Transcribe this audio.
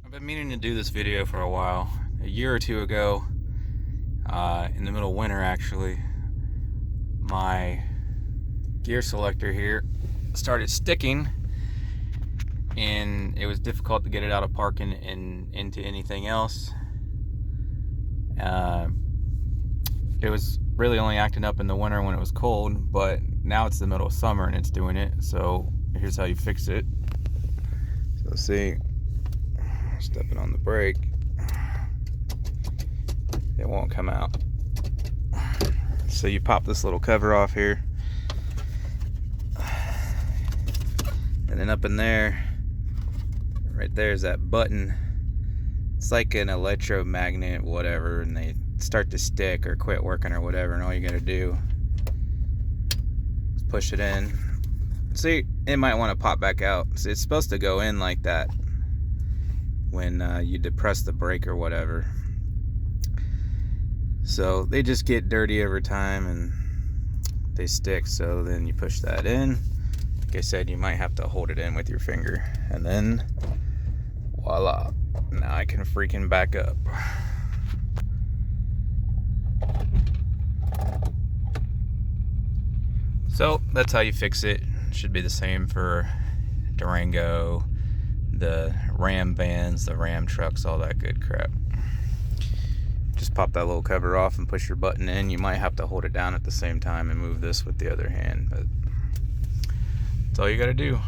I've been meaning to do this video for a while. A year or two ago, in the middle of winter actually, my gear selector here started sticking and it was difficult to get it out of park and into anything else. It was really only acting up in the winter when it was cold, but now it's the middle of summer and it's doing it. So here's how you fix it. So see, stepping on the brake, it won't come out. So you pop this little cover off here, and then up in there, right there's that button. It's like an electromagnet, whatever, and they start to stick or quit working or whatever, and all you gotta do is push it in. See, it might want to pop back out. So it's supposed to go in like that when you depress the brake or whatever. So they just get dirty over time and they stick. So then you push that in. Like I said, you might have to hold it in with your finger, and then voila, now I can freaking back up. So that's how you fix it. Should be the same for Durango, the Ram vans, the Ram trucks, all that good crap. Just pop that little cover off and push your button in. You might have to hold it down at the same time and move this with the other hand, but that's all you gotta do.